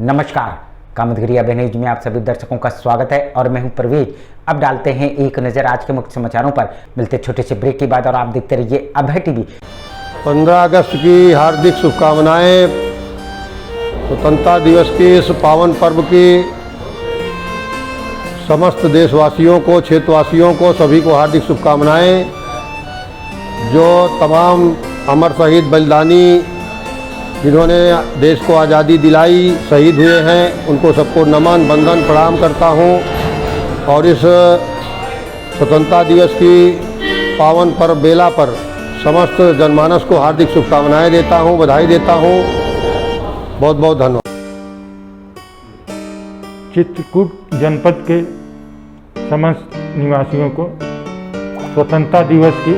नमस्कार, कामतगिरी अब न्यूज में आप सभी दर्शकों का स्वागत है और मैं हूं परवेज। अब डालते हैं एक नजर आज के मुख्य समाचारों पर। मिलते छोटे से ब्रेक के बाद और आप देखते रहिए अभय टीवी। 15 अगस्त की हार्दिक शुभकामनाएं। स्वतंत्रता दिवस के इस पावन पर्व की समस्त देशवासियों को, क्षेत्रवासियों को, सभी को हार्दिक शुभकामनाएं। जो तमाम अमर शहीद बलिदानी जिन्होंने देश को आज़ादी दिलाई, शहीद हुए हैं, उनको सबको नमन बंदन प्रणाम करता हूं। और इस स्वतंत्रता दिवस की पावन पर्व बेला पर समस्त जनमानस को हार्दिक शुभकामनाएं देता हूं, बधाई देता हूं। बहुत बहुत धन्यवाद। चित्रकूट जनपद के समस्त निवासियों को स्वतंत्रता दिवस की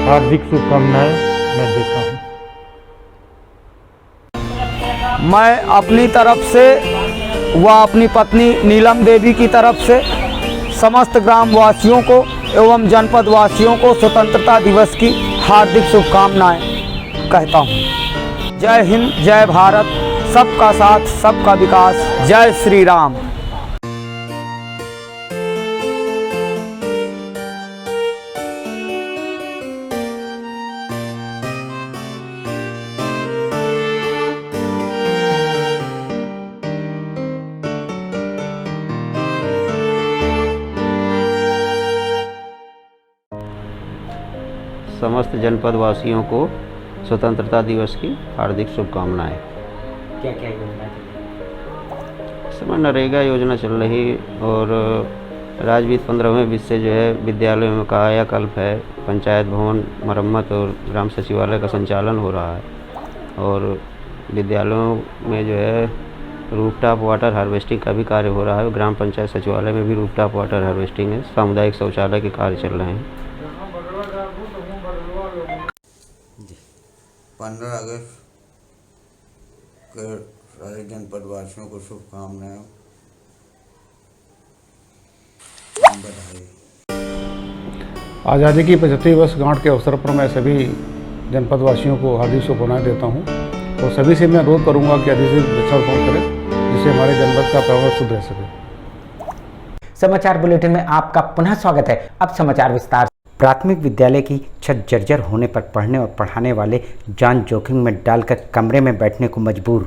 हार्दिक शुभकामनाएं मैं देता हूं। मैं अपनी तरफ से व अपनी पत्नी नीलम देवी की तरफ से समस्त ग्रामवासियों को एवं जनपद वासियों को स्वतंत्रता दिवस की हार्दिक शुभकामनाएं कहता हूं। जय हिंद, जय भारत, सबका साथ सबका विकास, जय श्री राम। समस्त जनपद वासियों को स्वतंत्रता दिवस की हार्दिक शुभकामनाएं। क्या क्या योजना इस समय नरेगा योजना चल रही और राजवीर 15वें वित्त से जो है विद्यालयों में कायाकल्प है, पंचायत भवन मरम्मत और ग्राम सचिवालय का संचालन हो रहा है। और विद्यालयों में जो है रूफटॉप वाटर हार्वेस्टिंग का भी कार्य हो रहा है। ग्राम पंचायत सचिवालय में भी रूफटॉप वाटर हार्वेस्टिंग है। सामुदायिक शौचालय के कार्य चल रहे हैं। 15 अगस्त के सारे जनपद वासियों को शुभकामनाएं, बधाई। आज़ादी की 75वीं वर्षगांठ के अवसर पर मैं सभी जनपद वासियों को हार्दिक शुभकामनाएं देता हूं और सभी से मैं अनुरोध करूंगा कि अधिक से अधिक वृक्षारोपण करें, जिससे हमारे जनपद का पर्यावरण शुद्ध रह सके। समाचार बुलेटिन में आपका पुनः स्वागत है। अब समाचार विस्तार। प्राथमिक विद्यालय की छत जर्जर होने पर पढ़ने और पढ़ाने वाले जान जोखिम में डालकर कमरे में बैठने को मजबूर।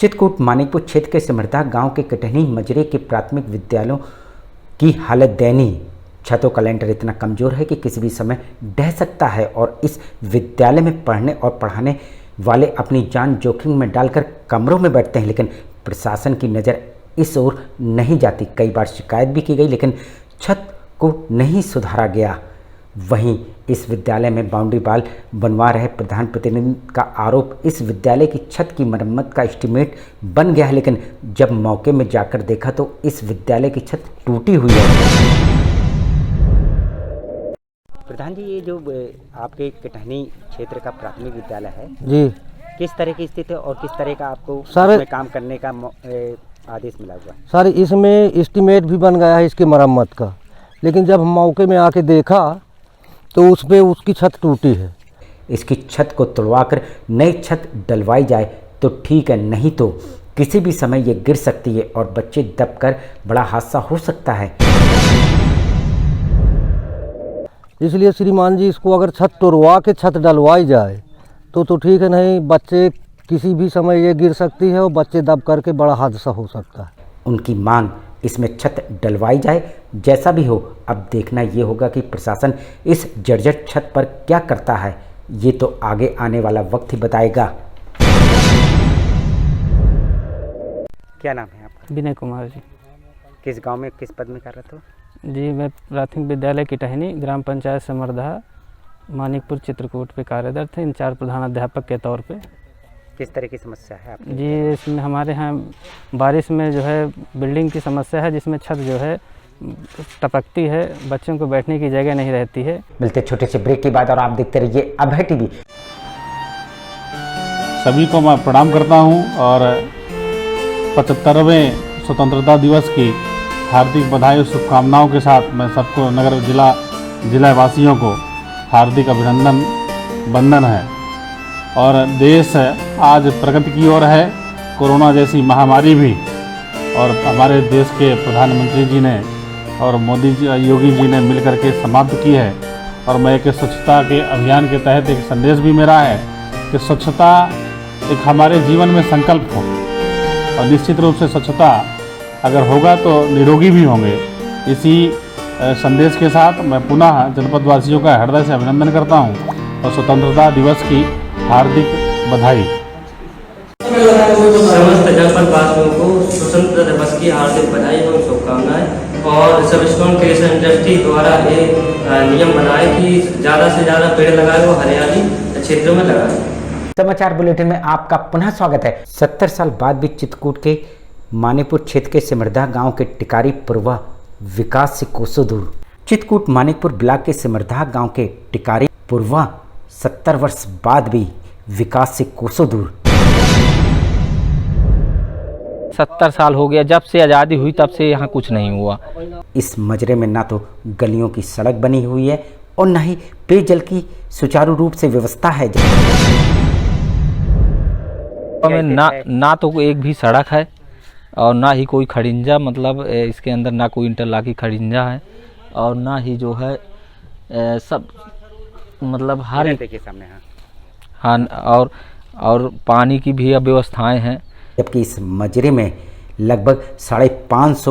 चित्रकूट मानिकपुर क्षेत्र के समर्था गांव के कटहनी मजरे के प्राथमिक विद्यालयों की हालत दयनीय। छतों का लेंटर इतना कमज़ोर है कि किसी भी समय ढह सकता है और इस विद्यालय में पढ़ने और पढ़ाने वाले अपनी जान जोखिम में डालकर कमरों में बैठते हैं, लेकिन प्रशासन की नज़र इस ओर नहीं जाती। कई बार शिकायत भी की गई, लेकिन छत को नहीं सुधारा गया। वहीं इस विद्यालय में बाउंड्री वाल बनवा रहे प्रधान प्रतिनिधि का आरोप, इस विद्यालय की छत की मरम्मत का एस्टीमेट बन गया है, लेकिन जब मौके में जाकर देखा तो इस विद्यालय की छत टूटी हुई है। प्रधान जी, ये जो आपके कटहनी क्षेत्र का प्राथमिक विद्यालय है जी, किस तरह की स्थिति है और किस तरह का आपको सर इसमें काम करने का आदेश मिला हुआ है? सर इसमें एस्टीमेट भी बन गया है इसकी मरम्मत का, लेकिन जब हम मौके में आके देखा तो उस पे उसकी छत टूटी है। इसकी छत को तुड़वाकर नई छत डलवाई जाए तो ठीक है, नहीं तो किसी भी समय ये गिर सकती है और बच्चे दबकर बड़ा हादसा हो सकता है। इसलिए श्रीमान जी, इसको अगर छत तोड़वा के छत डलवाई जाए तो ठीक है, नहीं बच्चे किसी भी समय ये गिर सकती है और बच्चे दब करके बड़ा हादसा हो सकता है। उनकी मांग इसमें छत डलवाई जाए। जैसा भी हो, अब देखना ये होगा कि प्रशासन इस जर्जर छत पर क्या करता है। ये तो आगे आने वाला वक्त ही बताएगा। क्या नाम है आपका? विनय कुमार जी। किस गांव में किस पद में कार्यरत हो? जी, मैं प्राथमिक विद्यालय की टहनी ग्राम पंचायत समर्धा मानिकपुर चित्रकूट पे कार्यरत थे, इंचार्ज प्रधानाध्यापक के तौर पे। किस तरह की समस्या है आपकी? जी, इसमें हमारे यहाँ बारिश में जो है बिल्डिंग की समस्या है, जिसमें छत जो है टपकती है, बच्चों को बैठने की जगह नहीं रहती है। मिलते छोटे से ब्रेक के बाद और आप देखते रहिए अभय टीवी। सभी को मैं प्रणाम करता हूं और 75वें स्वतंत्रता दिवस की हार्दिक बधाई और शुभकामनाओं के साथ मैं सबको नगर जिला वासियों को हार्दिक अभिनंदन बंधन है। और देश आज प्रगति की ओर है। कोरोना जैसी महामारी भी और हमारे देश के प्रधानमंत्री जी ने और मोदी जी योगी जी ने मिलकर के समाप्त की है। और मैं एक स्वच्छता के अभियान के तहत एक संदेश भी मेरा है कि स्वच्छता एक हमारे जीवन में संकल्प हो, और निश्चित रूप से स्वच्छता अगर होगा तो निरोगी भी होंगे। इसी संदेश के साथ मैं पुनः जनपद वासियों का हृदय से अभिनंदन करता हूं और स्वतंत्रता दिवस की हार्दिक बधाई। समस्त जनपद वासियों को स्वतंत्रता दिवस की हार्दिक बधाई एवं शुभकामनाएं। और सर्विसकॉन क्रिएशन इंडस्ट्री द्वारा एक नियम बनाए कि ज़्यादा से ज़्यादा पेड़ लगाए वो हरियाली क्षेत्रों में लगाए। समाचार बुलेटिन में आपका पुनः स्वागत है। 70 साल बाद भी चित्रकूट के मानिकपुर क्षेत्र के सिमरदा गांव के टिकारी पूर्वा विकास से कोसों दूर। चित्रकूट मानिकपुर ब्लॉक के सिमरदा गांव के टिकारी पूर्वा 70 वर्ष बाद भी विकास से कोसों दूर। 70 साल हो गया, जब से आज़ादी हुई तब से यहाँ कुछ नहीं हुआ। इस मजरे में ना तो गलियों की सड़क बनी हुई है और न ही पेयजल की सुचारू रूप से व्यवस्था है। ना तो एक भी सड़क है और ना ही कोई खड़िंजा, मतलब इसके अंदर ना कोई इंटरलॉक की खड़िंजा है और ना ही जो है सब मतलब हर देखिए सामने हाँ और पानी की भी व्यवस्थाएं हैं। जबकि इस मजरे में लगभग 550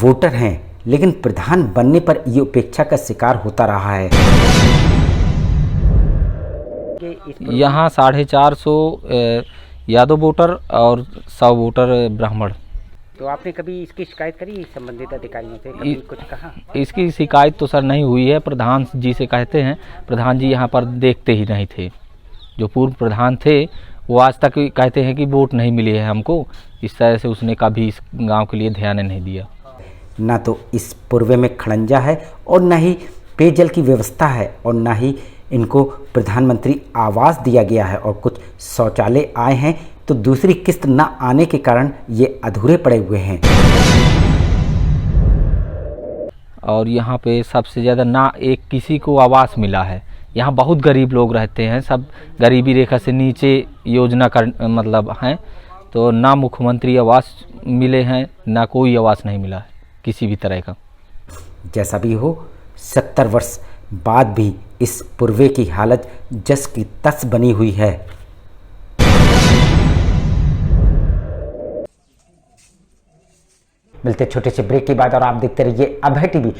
वोटर हैं, लेकिन प्रधान बनने पर ये उपेक्षा का शिकार होता रहा है। यहाँ 450 यादव वोटर और 100 वोटर ब्राह्मण। तो आपने कभी इसकी शिकायत करी संबंधित अधिकारियों से, कभी कुछ कहा? इसकी शिकायत तो सर नहीं हुई है। प्रधान जी से कहते हैं, प्रधान जी यहाँ पर देखते ही नहीं थे। जो पूर्व प्रधान थे वो आज तक कहते हैं कि वोट नहीं मिली है हमको। इस तरह से उसने कभी इस गांव के लिए ध्यान नहीं दिया। ना तो इस पूर्वे में खड़ंजा है और ना ही पेयजल की व्यवस्था है और ना ही इनको प्रधानमंत्री आवास दिया गया है, और कुछ शौचालय आए हैं तो दूसरी किस्त न आने के कारण ये अधूरे पड़े हुए हैं। और यहाँ पे सबसे ज़्यादा ना एक किसी को आवास मिला है। यहाँ बहुत गरीब लोग रहते हैं, सब गरीबी रेखा से नीचे योजना का मतलब हैं, तो ना मुख्यमंत्री आवास मिले हैं ना कोई आवास नहीं मिला है किसी भी तरह का। जैसा भी हो, 70 वर्ष बाद भी इस पूर्वे की हालत जस की तस बनी हुई है। मिलते छोटे से ब्रेक के बाद और आप देखते रहिए अभय टीवी।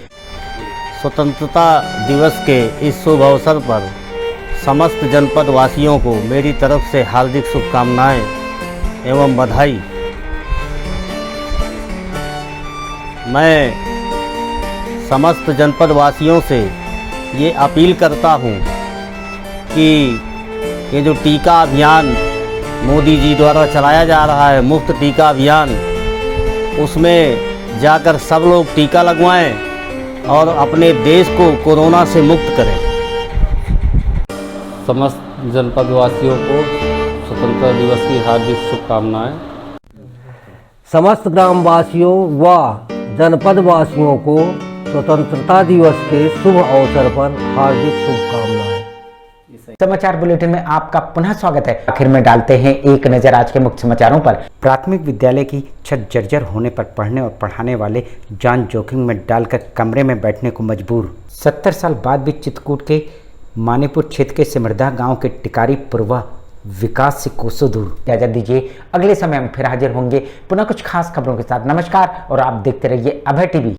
स्वतंत्रता दिवस के इस शुभ अवसर पर समस्त जनपद वासियों को मेरी तरफ से हार्दिक शुभकामनाएं एवं बधाई। मैं समस्त जनपद वासियों से ये अपील करता हूँ कि ये जो टीका अभियान मोदी जी द्वारा चलाया जा रहा है, मुफ्त टीका अभियान, उसमें जाकर सब लोग टीका लगवाएं और अपने देश को कोरोना से मुक्त करें। समस्त जनपद वासियों को स्वतंत्रता दिवस की हार्दिक शुभकामनाएं। समस्त ग्रामवासियों व जनपद वासियों को स्वतंत्रता दिवस के शुभ अवसर पर हार्दिक शुभकामनाएं। समाचार बुलेटिन में आपका पुनः स्वागत है। आखिर में डालते हैं एक नजर आज के मुख्य समाचारों पर। प्राथमिक विद्यालय की छत जर्जर होने पर पढ़ने और पढ़ाने वाले जान जोखिम में डालकर कमरे में बैठने को मजबूर। 70 साल बाद भी चित्रकूट के मानिकपुर क्षेत्र के सिमरदा गांव के टिकारी पूर्वा विकास से कोसों दूर। इजाजत दीजिए, अगले समय हम फिर हाजिर होंगे पुनः कुछ खास खबरों के साथ। नमस्कार और आप देखते रहिए अभय टीवी।